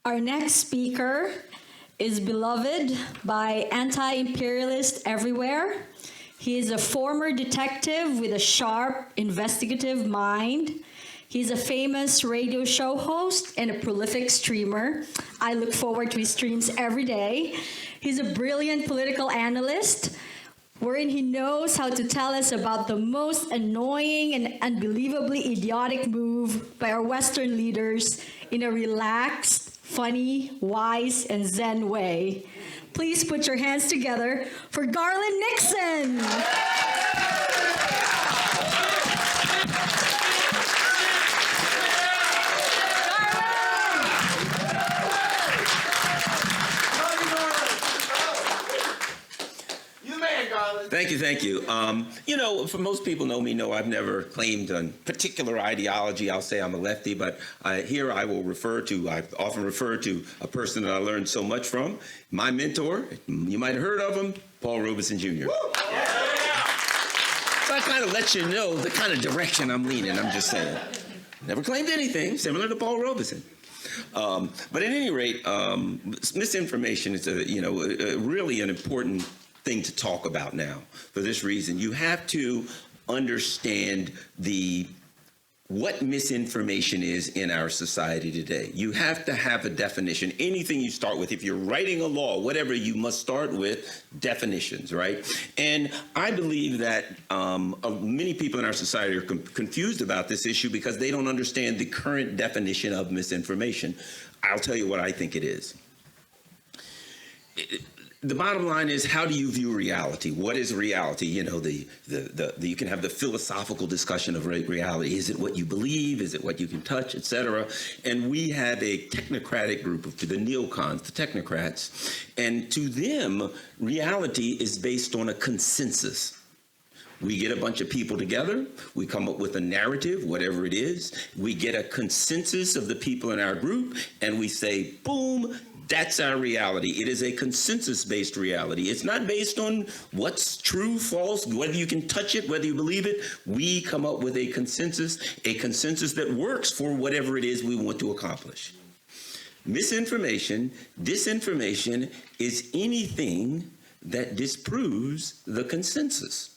Our next speaker is beloved by anti-imperialists everywhere. He is a former detective with a sharp, investigative mind. He's a famous radio show host and a prolific streamer. I look forward to his streams every day. He's a brilliant political analyst, wherein he knows how to tell us about the most annoying and unbelievably idiotic move by our Western leaders in a relaxed, funny, wise, and zen way. Please put your hands together for Garland Nixon. Thank you. For most people know I've never claimed a particular ideology. I'll say I'm a lefty, but here I often refer to a person that I learned so much from, my mentor. You might have heard of him, Paul Robeson Jr. So I kind of let you know the kind of direction I'm leaning. I'm just saying. Never claimed anything similar to Paul Robeson. But at any rate, misinformation is really an important thing to talk about now. For this reason, you have to understand what misinformation is in our society today. You have to have a definition. Anything you start with, if you're writing a law, whatever, you must start with definitions, right? And I believe that many people in our society are confused about this issue because they don't understand the current definition of misinformation. I'll tell you what I think it is. The bottom line is, how do you view reality? What is reality? You can have the philosophical discussion of reality. Is it what you believe? Is it what you can touch, etc.? And we have a technocratic group of the neocons, the technocrats, and to them, reality is based on a consensus. We get a bunch of people together, we come up with a narrative, whatever it is, we get a consensus of the people in our group, and we say, boom, that's our reality. It is a consensus-based reality. It's not based on what's true, false, whether you can touch it, whether you believe it. We come up with a consensus that works for whatever it is we want to accomplish. Misinformation, disinformation is anything that disproves the consensus.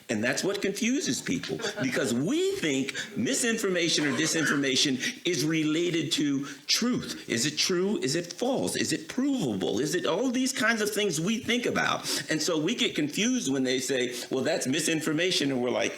And that's what confuses people, because we think misinformation or disinformation is related to truth. Is it true? Is it false? Is it provable? Is it all these kinds of things we think about? And so we get confused when they say, well, that's misinformation. And we're like,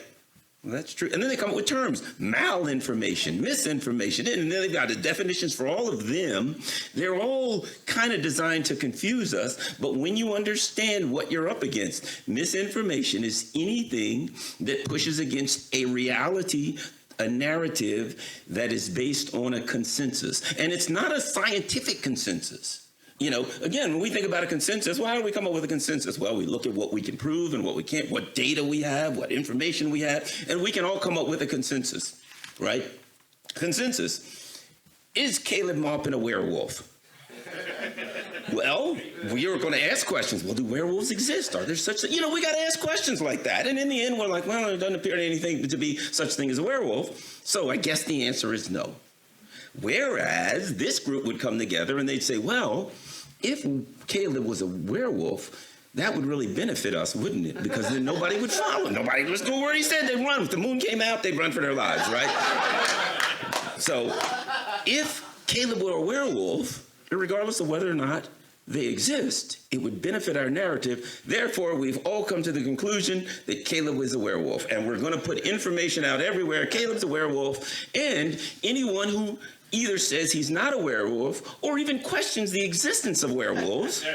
well, that's true. And then they come up with terms, malinformation, misinformation. And then they've got the definitions for all of them. They're all kind of designed to confuse us. But when you understand what you're up against, misinformation is anything that pushes against a reality, a narrative that is based on a consensus. And it's not a scientific consensus. Again, when we think about a consensus, well, how do we come up with a consensus? Well, we look at what we can prove and what we can't, what data we have, what information we have, and we can all come up with a consensus, right? Consensus. Is Caleb Maupin a werewolf? Well, we are going to ask questions. Well, do werewolves exist? Are there such things? We got to ask questions like that. And in the end, we're like, well, it doesn't appear to anything to be such thing as a werewolf. So I guess the answer is no. Whereas this group would come together and they'd say, well, if Caleb was a werewolf, that would really benefit us, wouldn't it? Because then nobody would follow. Nobody would go where he said. They'd run. If the moon came out, they'd run for their lives, right? So if Caleb were a werewolf, regardless of whether or not they exist, it would benefit our narrative. Therefore, we've all come to the conclusion that Caleb is a werewolf. And we're going to put information out everywhere. Caleb's a werewolf. And anyone who either says he's not a werewolf or even questions the existence of werewolves,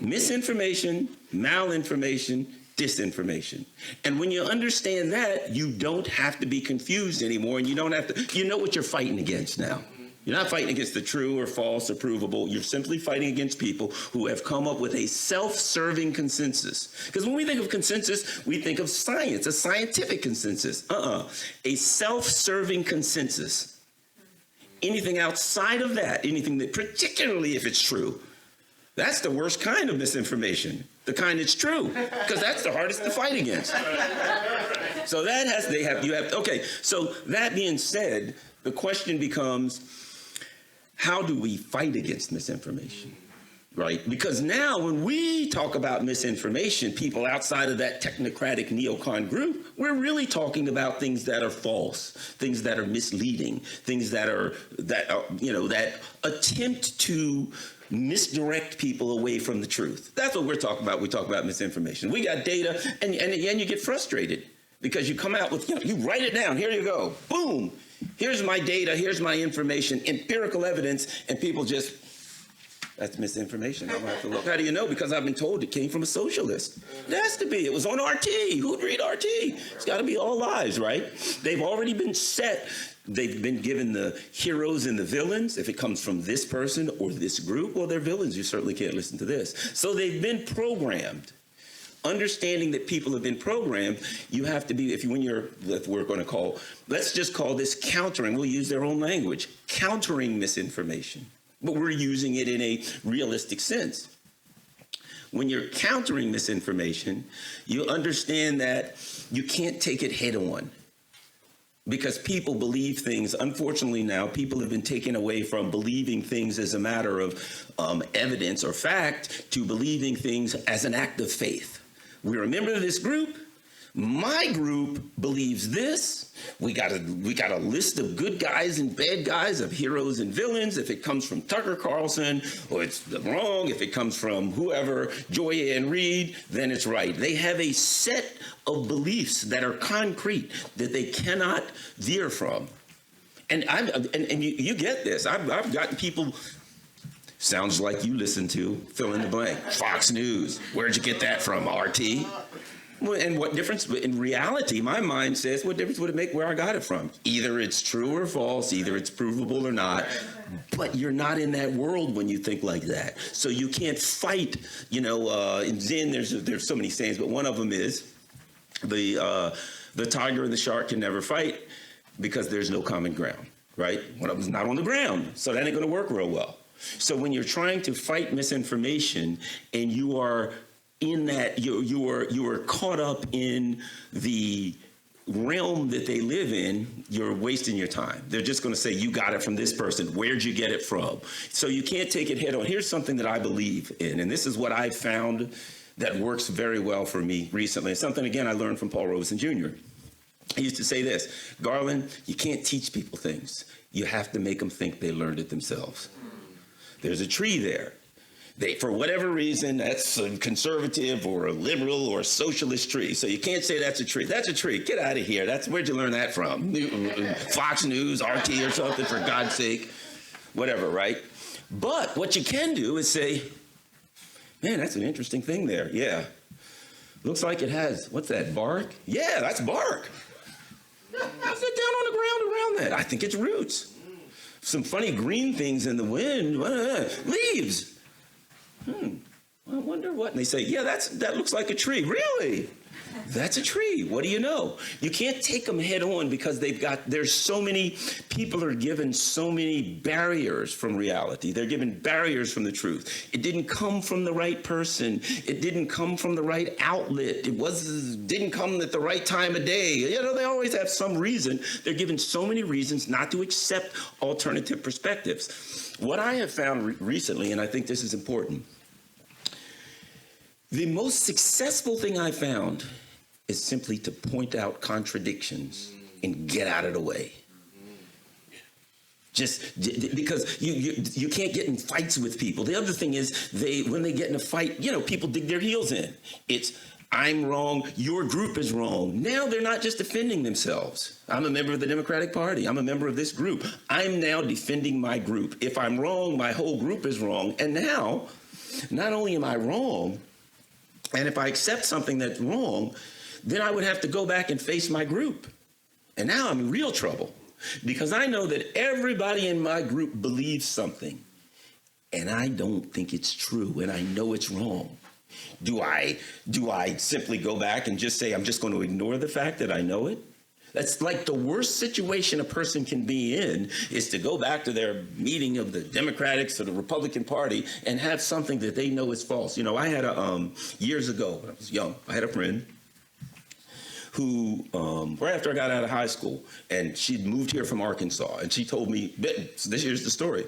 misinformation, malinformation, disinformation. And when you understand that, you don't have to be confused anymore, and you don't have to, you know what you're fighting against now. You're not fighting against the true or false or provable. You're simply fighting against people who have come up with a self-serving consensus. Because when we think of consensus, we think of science, a scientific consensus. A self-serving consensus. Anything outside of that, anything that, particularly if it's true, that's the worst kind of misinformation, the kind that's true, because that's the hardest to fight against. So so that being said, the question becomes, how do we fight against misinformation? Right? Because now when we talk about misinformation, people outside of that technocratic neocon group, we're really talking about things that are false, things that are misleading, things that attempt to misdirect people away from the truth. That's what we're talking about. We talk about misinformation. We got data, and you get frustrated because you come out with, you write it down. Here you go. Boom. Here's my data. Here's my information, empirical evidence, and people just, that's misinformation. I'm gonna have to look. How do you know? Because I've been told it came from a socialist. It has to be. It was on RT. Who'd read RT? It's got to be all lies, right? They've already been set. They've been given the heroes and the villains. If it comes from this person or this group, well, they're villains. You certainly can't listen to this. So they've been programmed. Understanding that people have been programmed, you have to be, we're going to call, let's just call this countering. We'll use their own language. Countering misinformation. But we're using it in a realistic sense. When you're countering misinformation, you understand that you can't take it head on because people believe things. Unfortunately now, people have been taken away from believing things as a matter of evidence or fact to believing things as an act of faith. We're a member of this group. My group believes this. We got a list of good guys and bad guys, of heroes and villains. If it comes from Tucker Carlson, or it's wrong. If it comes from whoever, Joy Ann Reid, then it's right. They have a set of beliefs that are concrete that they cannot veer from. And you get this. I've gotten people. Sounds like you listen to fill in the blank. Fox News. Where'd you get that from? RT. Well, and what difference, in reality, my mind says, what difference would it make where I got it from? Either it's true or false, either it's provable or not, but you're not in that world when you think like that. So you can't fight, in Zen, there's so many sayings, but one of them is the tiger and the shark can never fight because there's no common ground, right? One of them's not on the ground, so that ain't gonna work real well. So when you're trying to fight misinformation and you are in that, you are caught up in the realm that they live in, you're wasting your time. They're just going to say, you got it from this person. Where'd you get it from? So you can't take it head on. Here's something that I believe in, and this is what I found that works very well for me recently. It's something, again, I learned from Paul Robeson Jr. He used to say this, Garland, you can't teach people things. You have to make them think they learned it themselves. There's a tree there. For whatever reason, that's a conservative or a liberal or a socialist tree. So you can't say that's a tree. That's a tree. Get out of here. Where'd you learn that from? Fox News, RT or something, for God's sake. Whatever, right? But what you can do is say, man, that's an interesting thing there. Yeah. Looks like it has, what's that, bark? Yeah, that's bark. How's it down on the ground around that? I think it's roots. Some funny green things in the wind. Leaves. I wonder what. And they say, yeah, that looks like a tree. Really? That's a tree. What do you know? You can't take them head on because there's so many, people are given so many barriers from reality. They're given barriers from the truth. It didn't come from the right person. It didn't come from the right outlet. Didn't come at the right time of day. They always have some reason. They're given so many reasons not to accept alternative perspectives. What I have found recently, and I think this is important, the most successful thing I found is simply to point out contradictions and get out of the way. Just because you can't get in fights with people. The other thing is when they get in a fight, people dig their heels in. It's, I'm wrong, your group is wrong. Now they're not just defending themselves. I'm a member of the Democratic Party. I'm a member of this group. I'm now defending my group. If I'm wrong, my whole group is wrong. And now, not only am I wrong, and if I accept something that's wrong, then I would have to go back and face my group. And now I'm in real trouble because I know that everybody in my group believes something and I don't think it's true and I know it's wrong. Do I simply go back and just say, I'm just going to ignore the fact that I know it? That's like the worst situation a person can be in, is to go back to their meeting of the Democrats or the Republican Party and have something that they know is false. I had years ago when I was young, I had a friend who, right after I got out of high school, and she'd moved here from Arkansas, and she told me, so here's the story.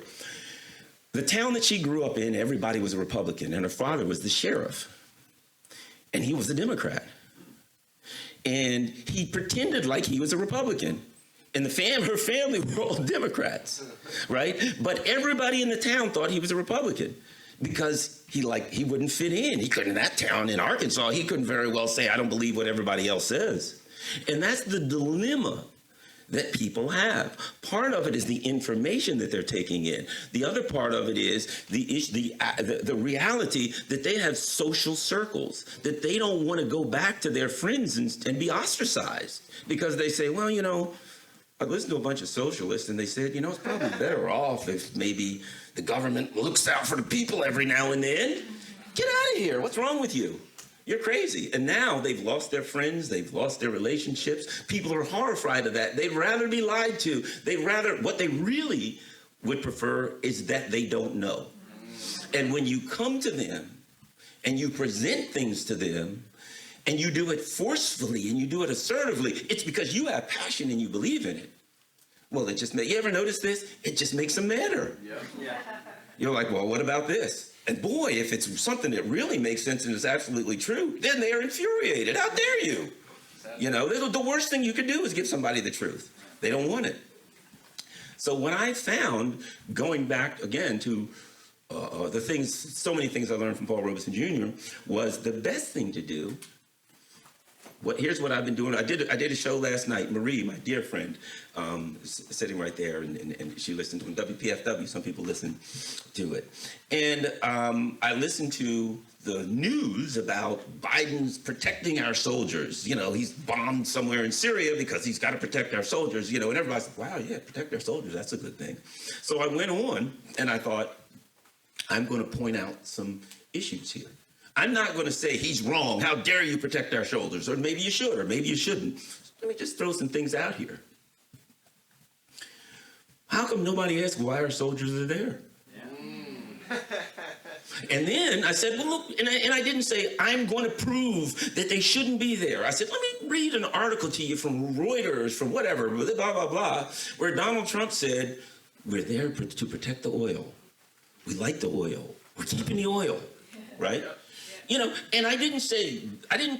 The town that she grew up in, everybody was a Republican, and her father was the sheriff, and he was a Democrat. And he pretended like he was a Republican. And her family were all Democrats, right? But everybody in the town thought he was a Republican because he wouldn't fit in. He couldn't, in that town in Arkansas, he couldn't very well say, I don't believe what everybody else says. And that's the dilemma that people have. Part of it is the information that they're taking in. The other part of it is the reality that they have social circles, that they don't want to go back to their friends and be ostracized because they say, well, you know, I listened to a bunch of socialists and they said, you know, it's probably better off if maybe the government looks out for the people every now and then. Get out of here. What's wrong with you? You're crazy. And now they've lost their friends. They've lost their relationships. People are horrified of that. They'd rather be lied to. What they really would prefer is that they don't know. And when you come to them and you present things to them and you do it forcefully and you do it assertively, it's because you have passion and you believe in it. Well, you ever notice this? It just makes them madder. Yeah. You're like, well, what about this? And boy, if it's something that really makes sense and is absolutely true, then they are infuriated. How dare you? You know, the worst thing you could do is give somebody the truth. They don't want it. So what I found, going back again to so many things I learned from Paul Robeson Jr., was the best thing to do. Here's what I've been doing. I did a show last night. Marie, my dear friend, sitting right there, and she listened to WPFW. Some people listen to it. And I listened to the news about Biden's protecting our soldiers. You know, he's bombed somewhere in Syria because he's got to protect our soldiers, you know, and everybody's like, wow, yeah, protect our soldiers. That's a good thing. So I went on and I thought, I'm going to point out some issues here. I'm not going to say he's wrong. How dare you protect our shoulders? Or maybe you should, or maybe you shouldn't. Let me just throw some things out here. How come nobody asked why our soldiers are there? Yeah. And then I said, well, look, and I didn't say I'm going to prove that they shouldn't be there. I said, let me read an article to you from Reuters, from whatever, blah, blah, blah, where Donald Trump said, we're there to protect the oil. We like the oil. We're keeping the oil, right? Yeah. You know, and I didn't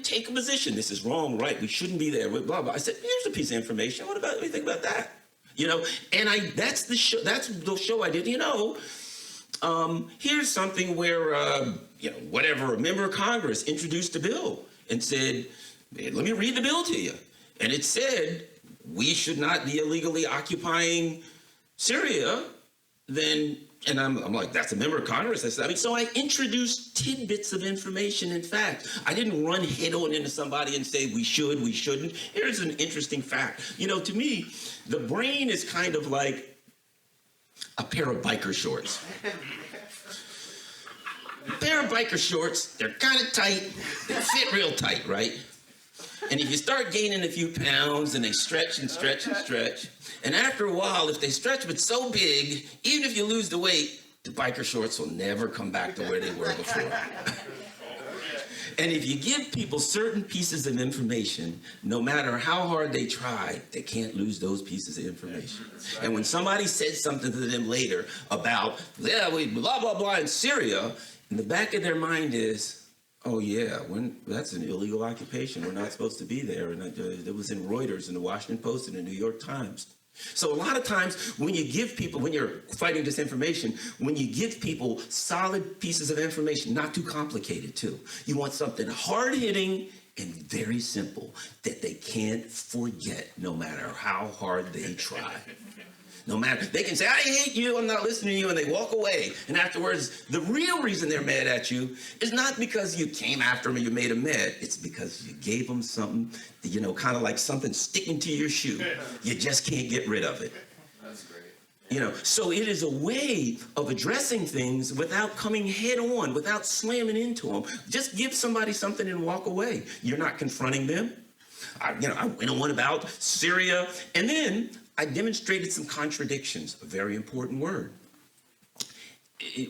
take a position. This is wrong, right? We shouldn't be there. Blah blah. I said, here's a piece of information. What do you think about that? You know, and that's the show. That's the show I did. You know, here's something where you know, whatever, a member of Congress introduced a bill and said, let me read the bill to you, and it said we should not be illegally occupying Syria. Then. And I'm like, that's a member of Congress. So I introduced tidbits of information. In fact, I didn't run head on into somebody and say we should, we shouldn't. Here's an interesting fact. You know, to me, the brain is kind of like a pair of biker shorts. A pair of biker shorts, they're kind of tight. They fit real tight, right? And if you start gaining a few pounds and they stretch and stretch and stretch, and after a while, if they stretch but so big, even if you lose the weight, the biker shorts will never come back to where they were before. And if you give people certain pieces of information, no matter how hard they try, they can't lose those pieces of information. And when somebody says something to them later about, yeah, we blah, blah, blah in Syria, in the back of their mind is, oh, yeah, that's an illegal occupation. We're not supposed to be there. And it was in Reuters and the Washington Post and the New York Times. So a lot of times when you give people, when you're fighting disinformation, when you give people solid pieces of information, not too complicated too, you want something hard-hitting and very simple that they can't forget no matter how hard they try. No matter, they can say, I hate you, I'm not listening to you, and they walk away. And afterwards, the real reason they're mad at you is not because you came after them and you made them mad. It's because you gave them something, you know, kind of like something sticking to your shoe. You just can't get rid of it. That's great. You know, so it is a way of addressing things without coming head on, without slamming into them. Just give somebody something and walk away. You're not confronting them. I went on about Syria, and then I demonstrated some contradictions, a very important word.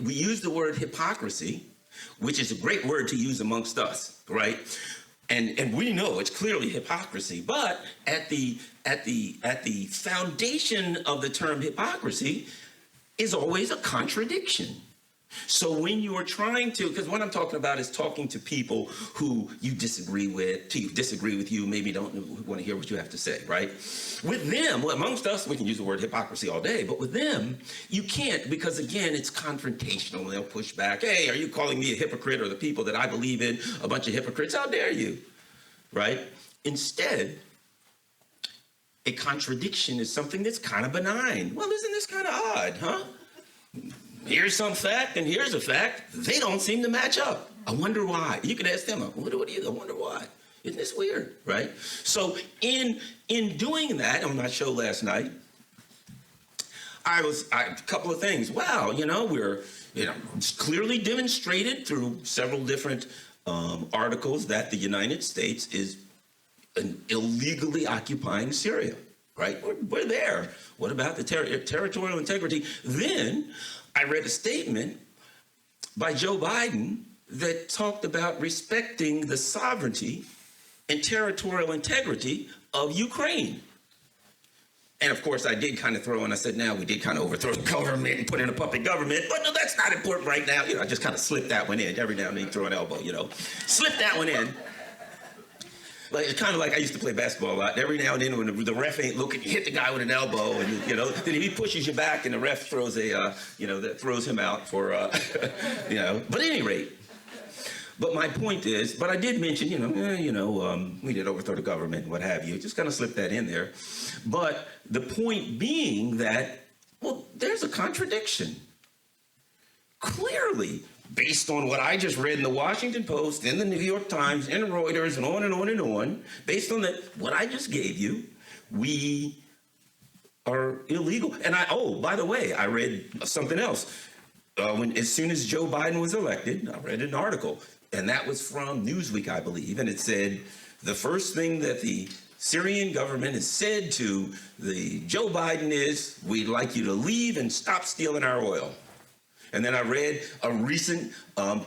We use the word hypocrisy, which is a great word to use amongst us, right? And we know it's clearly hypocrisy, but at the foundation of the term hypocrisy is always a contradiction. So when you are trying to, because what I'm talking about is talking to people who you disagree with, maybe don't want to hear what you have to say, right? With them, well, amongst us, we can use the word hypocrisy all day, but with them, you can't, because again, it's confrontational. They'll push back. Hey, are you calling me a hypocrite, or the people that I believe in a bunch of hypocrites? How dare you, right? Instead, a contradiction is something that's kind of benign. Well, isn't this kind of odd, huh? Here's some fact and here's a fact. They don't seem to match up. I wonder why. You can ask them, I wonder why. Isn't this weird, right? So in doing that on my show last night, a couple of things. Wow, it's clearly demonstrated through several different articles that the United States is illegally occupying Syria, right? We're there. What about the territorial integrity? Then I read a statement by Joe Biden that talked about respecting the sovereignty and territorial integrity of Ukraine. And of course, I did kind of throw in, I said, now we did kind of overthrow the government and put in a puppet government, but no, that's not important right now. I just kind of slipped that one in. Every now and then you throw an elbow, slip that one in. Like, it's kind of like I used to play basketball a lot. Every now and then when the ref ain't looking, you hit the guy with an elbow, and then if he pushes you back and the ref throws that throws him out for, But at any rate, but my point is, but I did mention, we did overthrow the government and what have you. Just kind of slipped that in there. But the point being that, well, there's a contradiction. Clearly, based on what I just read in the Washington Post, in the New York Times, in Reuters, and on and on and on, based on what I just gave you, we are illegal. And by the way, I read something else. As soon as Joe Biden was elected, I read an article, and that was from Newsweek, I believe, and it said, the first thing that the Syrian government has said to the Joe Biden is, we'd like you to leave and stop stealing our oil. And then I read a recent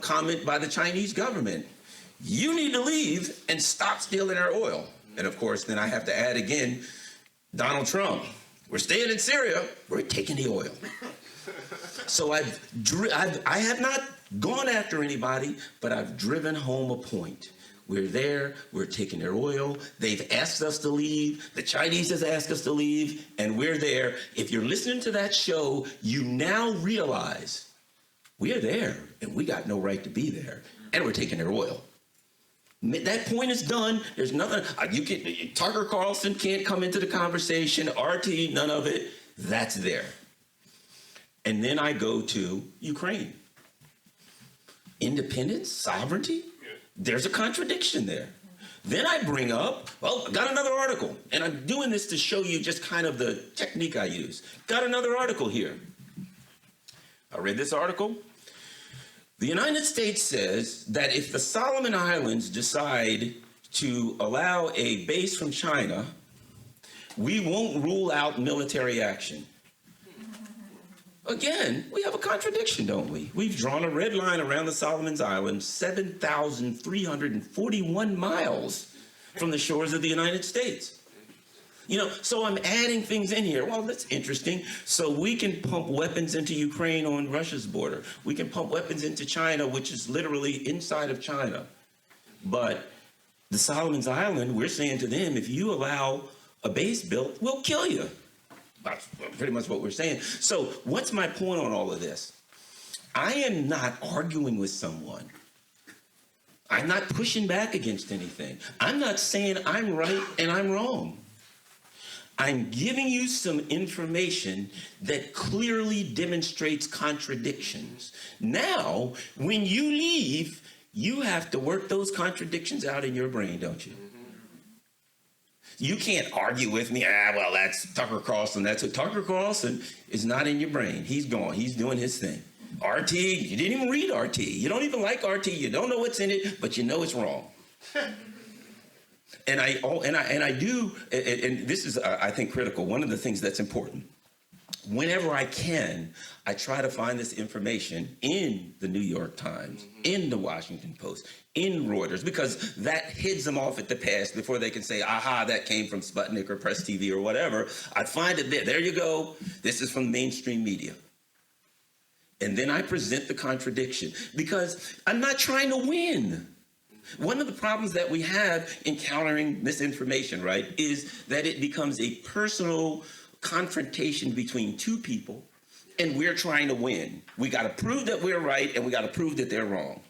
comment by the Chinese government. You need to leave and stop stealing our oil. And of course, then I have to add again, Donald Trump. We're staying in Syria. We're taking the oil. So I have not gone after anybody, but I've driven home a point. We're there. We're taking their oil. They've asked us to leave. The Chinese has asked us to leave, and we're there. If you're listening to that show, you now realize we're there, and we got no right to be there, and we're taking their oil. That point is done. There's nothing. Tucker Carlson can't come into the conversation. RT, none of it. That's there. And then I go to Ukraine. Independence, sovereignty. There's a contradiction there. Then I bring up, I got another article, and I'm doing this to show you just kind of the technique I use. Got another article here. I read this article. The United States says that if the Solomon Islands decide to allow a base from China, we won't rule out military action. Again, we have a contradiction, don't we? We've drawn a red line around the Solomon Islands, 7,341 miles from the shores of the United States. So I'm adding things in here. Well, that's interesting. So we can pump weapons into Ukraine on Russia's border. We can pump weapons into China, which is literally inside of China. But the Solomon Islands, we're saying to them, if you allow a base built, we'll kill you. That's pretty much what we're saying. So what's my point on all of this? I am not arguing with someone. I'm not pushing back against anything. I'm not saying I'm right and I'm wrong. I'm giving you some information that clearly demonstrates contradictions. Now, when you leave, you have to work those contradictions out in your brain, don't you? You can't argue with me, well, that's Tucker Carlson. Tucker Carlson is not in your brain. He's gone. He's doing his thing. RT, you didn't even read RT. You don't even like RT. You don't know what's in it, but you know it's wrong. And I do, and this is, I think, critical. One of the things that's important whenever I can, I try to find this information in the New York Times, in the Washington Post, in Reuters, because that heads them off at the pass before they can say, aha, that came from Sputnik or Press TV or whatever. I find it there. There you go. This is from mainstream media. And then I present the contradiction because I'm not trying to win. One of the problems that we have in countering misinformation, right, is that it becomes a personal confrontation between two people, and we're trying to win. We got to prove that we're right, and we got to prove that they're wrong.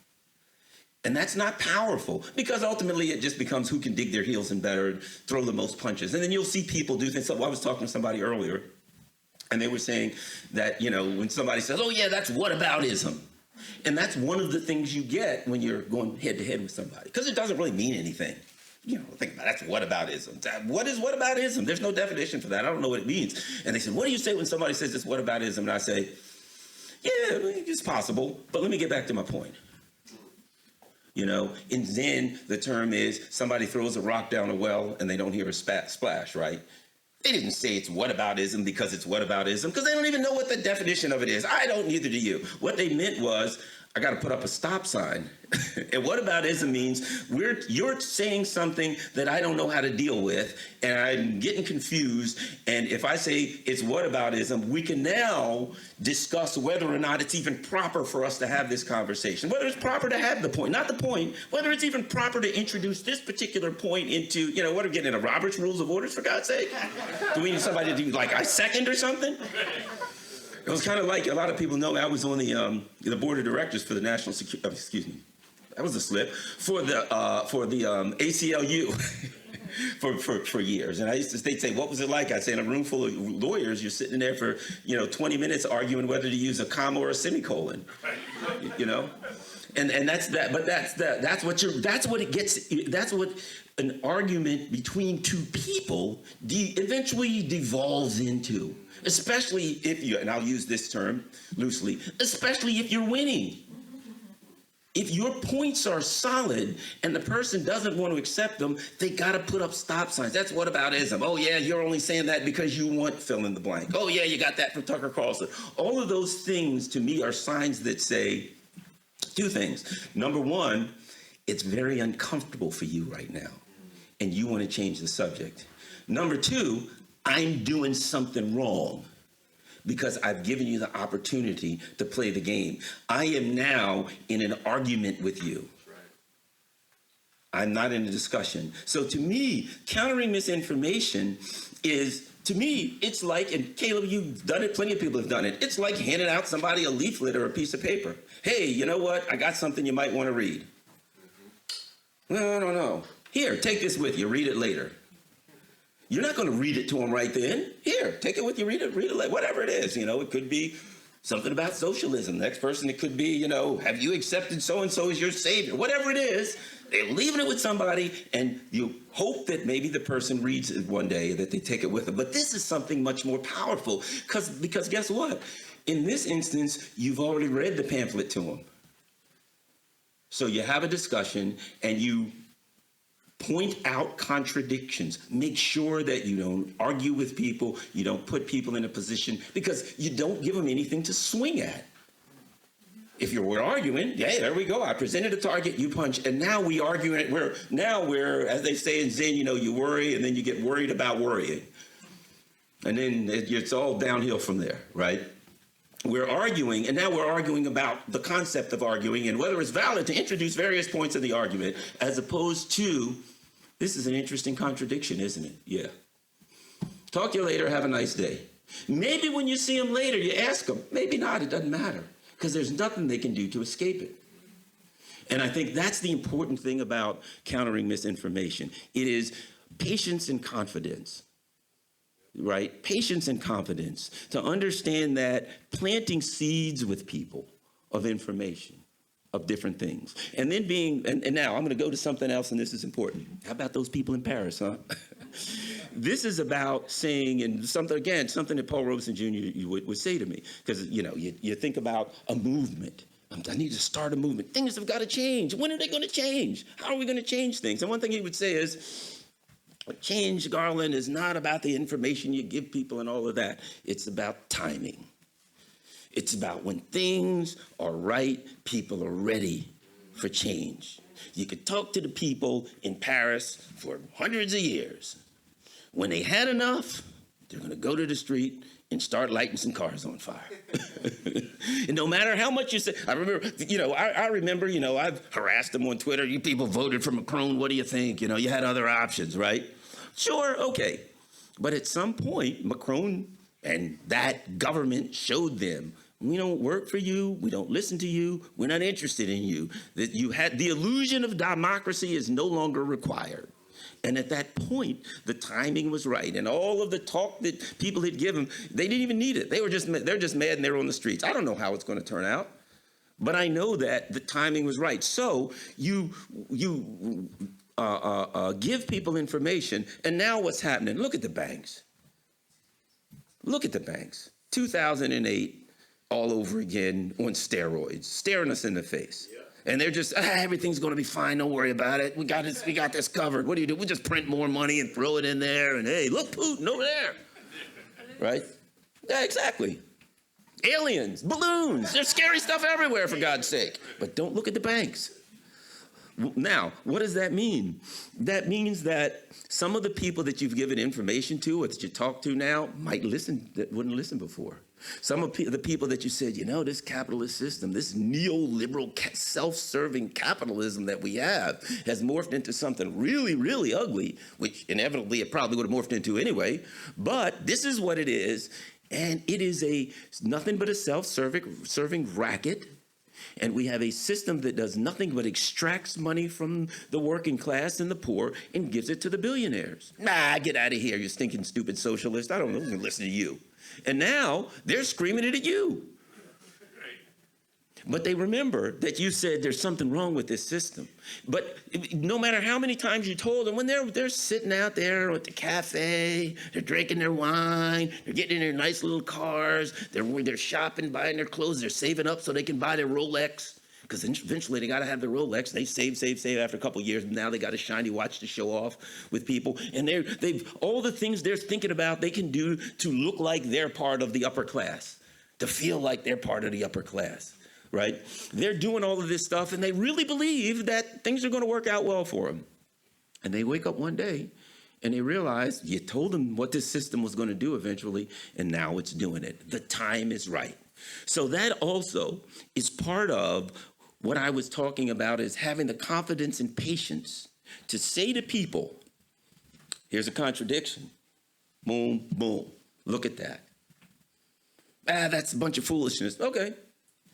And that's not powerful, because ultimately it just becomes who can dig their heels in better and throw the most punches. And then you'll see people do things. So I was talking to somebody earlier, and they were saying that, you know, when somebody says, oh yeah, that's whataboutism. And that's one of the things you get when you're going head to head with somebody, because it doesn't really mean anything. You know, think about it, that's whataboutism. What is whataboutism? There's no definition for that. I don't know what it means. And they said, what do you say when somebody says it's whataboutism? And I say, yeah, it's possible, but let me get back to my point. You know, in Zen, the term is somebody throws a rock down a well and they don't hear a splash, right? They didn't say it's whataboutism because it's whataboutism, because they don't even know what the definition of it is. I don't, neither do you. What they meant was, I got to put up a stop sign. And whataboutism means you're saying something that I don't know how to deal with, and I'm getting confused. And if I say it's whataboutism, we can now discuss whether or not it's even proper for us to have this conversation, whether it's proper to have the point, not the point, whether it's even proper to introduce this particular point into, you know, what are we getting into Robert's Rules of Orders, for God's sake? Do we need somebody to do like a second or something? It was kind of like, a lot of people know I was on the board of directors for the National Security, excuse me, that was a slip, for the ACLU for years. And I used to, they'd say, what was it like? I'd say, in a room full of lawyers, you're sitting there for, 20 minutes arguing whether to use a comma or a semicolon, you know? And that's that, but that's what an argument between two people eventually devolves into. Especially if you, and I'll use this term loosely, especially if you're winning. If your points are solid and the person doesn't want to accept them, they got to put up stop signs. That's whataboutism. Oh yeah, you're only saying that because you want fill in the blank. Oh yeah, you got that from Tucker Carlson. All of those things to me are signs that say two things. Number one, it's very uncomfortable for you right now, and you want to change the subject. Number two, I'm doing something wrong because I've given you the opportunity to play the game. I am now in an argument with you. I'm not in a discussion. So to me, countering misinformation is, to me, it's like, and Caleb, you've done it, plenty of people have done it. It's like handing out somebody a leaflet or a piece of paper. Hey, you know what? I got something you might want to read. No. Here, take this with you. Read it later. You're not going to read it to them right then. Here, take it with you, read it later, whatever it is. It could be something about socialism. The next person, it could be, have you accepted so-and-so as your savior? Whatever it is, they're leaving it with somebody, and you hope that maybe the person reads it one day, that they take it with them. But this is something much more powerful, because guess what? In this instance, you've already read the pamphlet to them. So you have a discussion, and you point out contradictions. Make sure that you don't argue with people. You don't put people in a position, because you don't give them anything to swing at. If we're arguing, yeah, there we go. I presented a target, you punch, and now we argue. We're, as they say in Zen, you worry, and then you get worried about worrying. And then it's all downhill from there, right? We're arguing, and now we're arguing about the concept of arguing and whether it's valid to introduce various points of the argument, as opposed to, this is an interesting contradiction, isn't it? Yeah. Talk to you later. Have a nice day. Maybe when you see them later, you ask them. Maybe not. It doesn't matter, because there's nothing they can do to escape it. And I think that's the important thing about countering misinformation. It is patience and confidence. Right? Patience and confidence to understand that planting seeds with people of information, of different things. And then and now I'm going to go to something else, and this is important. How about those people in Paris, huh? This is about saying, and something that Paul Robeson Jr. would say to me, because, you think about a movement. I need to start a movement. Things have got to change. When are they going to change? How are we going to change things? And one thing he would say is, But change, Garland, is not about the information you give people and all of that. It's about timing. It's about when things are right, people are ready for change. You could talk to the people in Paris for hundreds of years. When they had enough, they're going to go to the street and start lighting some cars on fire. And no matter how much you say, I remember, I've harassed them on Twitter. You people voted for Macron. What do you think? You had other options, right? Sure, okay. But at some point, Macron and that government showed them, we don't work for you. We don't listen to you. We're not interested in you. That you had the illusion of democracy is no longer required. And at that point, the timing was right. And all of the talk that people had given, they didn't even need it. They're just mad and they're on the streets. I don't know how it's going to turn out, but I know that the timing was right. So you give people information, and now what's happening? Look at the banks. Look at the banks. 2008, all over again on steroids, staring us in the face. Yeah. And they're just, everything's going to be fine. Don't worry about it. We got this covered. What do you do? We just print more money and throw it in there. And hey, look, Putin over there. Right? Yeah, exactly. Aliens, balloons. There's scary stuff everywhere, for God's sake. But don't look at the banks. Now, what does that mean? That means that some of the people that you've given information to or that you talk to now might listen that wouldn't listen before. Some of the people that you said, this capitalist system, this neoliberal self-serving capitalism that we have has morphed into something really, really ugly, which inevitably it probably would have morphed into anyway. But this is what it is. And it is nothing but a self-serving racket. And we have a system that does nothing but extracts money from the working class and the poor and gives it to the billionaires. Nah, get out of here, you stinking stupid socialist. I don't know, I'm gonna listen to you. And now they're screaming it at you. But they remember that you said there's something wrong with this system. But no matter how many times you told them, when they're sitting out there at the cafe, they're drinking their wine, they're getting in their nice little cars, they're shopping, buying their clothes, they're saving up so they can buy their Rolex. Because eventually they got to have their Rolex. They save after a couple of years. Now they got a shiny watch to show off with people. And they've all the things they're thinking about they can do to look like they're part of the upper class, to feel like they're part of the upper class. Right? They're doing all of this stuff, and they really believe that things are going to work out well for them. And they wake up one day, and they realize you told them what this system was going to do eventually, and now it's doing it. The time is right. So that also is part of what I was talking about, is having the confidence and patience to say to people, here's a contradiction. Boom, boom. Look at that. That's a bunch of foolishness. Okay.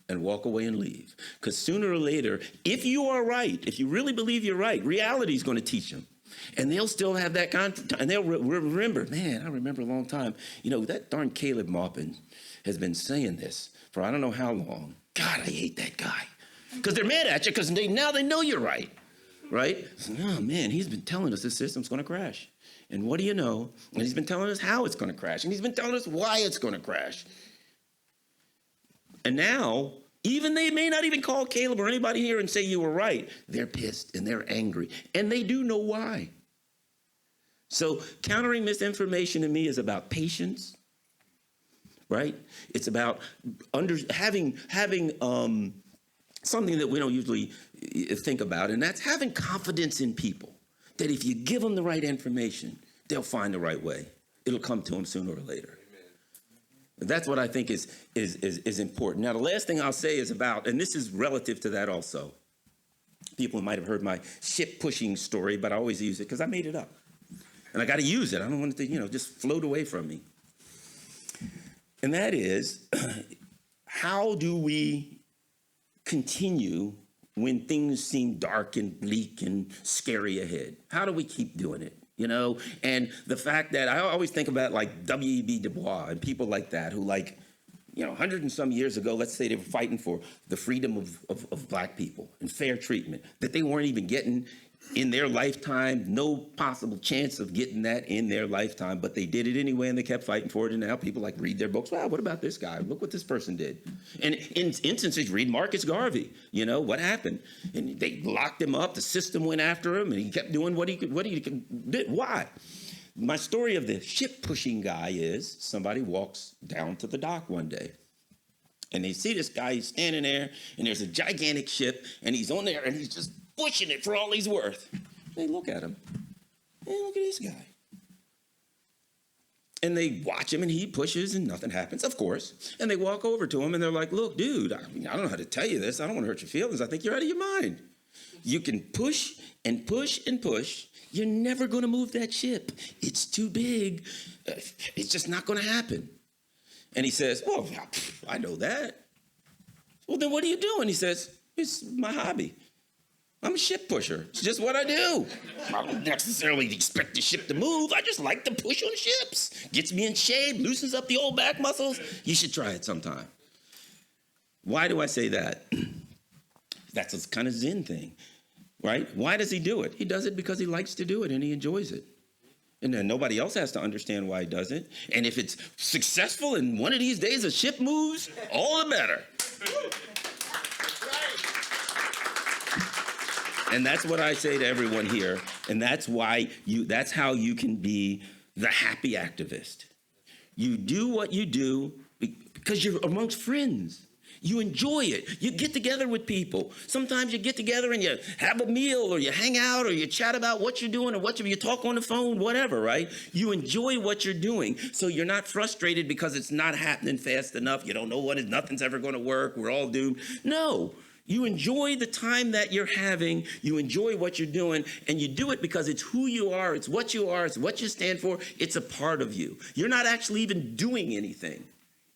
And walk away and leave. Because sooner or later, if you are right, if you really believe you're right, reality is going to teach them. And they'll still have that and they'll remember, man, I remember a long time, that darn Caleb Maupin has been saying this for I don't know how long. God, I hate that guy. Because they're mad at you because now they know you're right. Right? Oh, man, he's been telling us this system's going to crash. And what do you know? And he's been telling us how it's going to crash. And he's been telling us why it's going to crash. And now, even they may not even call Caleb or anybody here and say you were right. They're pissed and they're angry. And they do know why. So countering misinformation to me is about patience, right? It's about having something that we don't usually think about, and that's having confidence in people. That if you give them the right information, they'll find the right way. It'll come to them sooner or later. That's what I think is important. Now, the last thing I'll say is about, and this is relative to that also. People might have heard my ship pushing story, but I always use it because I made it up. And I got to use it. I don't want it to, just float away from me. And that is, how do we continue when things seem dark and bleak and scary ahead? How do we keep doing it? And the fact that I always think about like W.E.B. Du Bois and people like that who 100 and some years ago, let's say they were fighting for the freedom of black people and fair treatment, that they weren't even getting in their lifetime, no possible chance of getting that in their lifetime, but they did it anyway, and they kept fighting for it, and now people like read their books. Wow, what about this guy? Look what this person did. And in instances, read Marcus Garvey, what happened? And they locked him up, the system went after him, and he kept doing what he could do. Why? My story of the ship pushing guy is somebody walks down to the dock one day, and they see this guy, he's standing there, and there's a gigantic ship, and he's on there, and he's just pushing it for all he's worth. They look at him. Hey, look at this guy. And they watch him, and he pushes, and nothing happens, of course. And they walk over to him, and they're like, look, dude, I don't know how to tell you this. I don't want to hurt your feelings. I think you're out of your mind. You can push and push and push. You're never going to move that ship. It's too big. It's just not going to happen. And he says, well, I know that. Well, then what are you doing? He says, it's my hobby. I'm a ship pusher. It's just what I do. I don't necessarily expect the ship to move. I just like to push on ships. Gets me in shape, loosens up the old back muscles. You should try it sometime. Why do I say that? That's a kind of Zen thing, right? Why does he do it? He does it because he likes to do it and he enjoys it. And then nobody else has to understand why he does it. And if it's successful and one of these days a ship moves, all the better. And that's what I say to everyone here. And that's how you can be the happy activist. You do what you do because you're amongst friends. You enjoy it. You get together with people. Sometimes you get together and you have a meal or you hang out or you chat about what you're doing or what you talk on the phone, whatever, right? You enjoy what you're doing. So you're not frustrated because it's not happening fast enough. You don't know nothing's ever going to work. We're all doomed. No. You enjoy the time that you're having, you enjoy what you're doing, and you do it because it's who you are, it's what you stand for, it's a part of you. You're not actually even doing anything.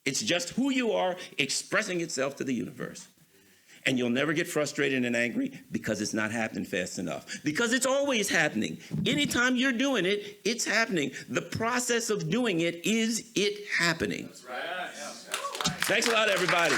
It's just who you are expressing itself to the universe. And you'll never get frustrated and angry because it's not happening fast enough. Because it's always happening. Anytime you're doing it, it's happening. The process of doing it is it happening. That's right. Thanks a lot, everybody.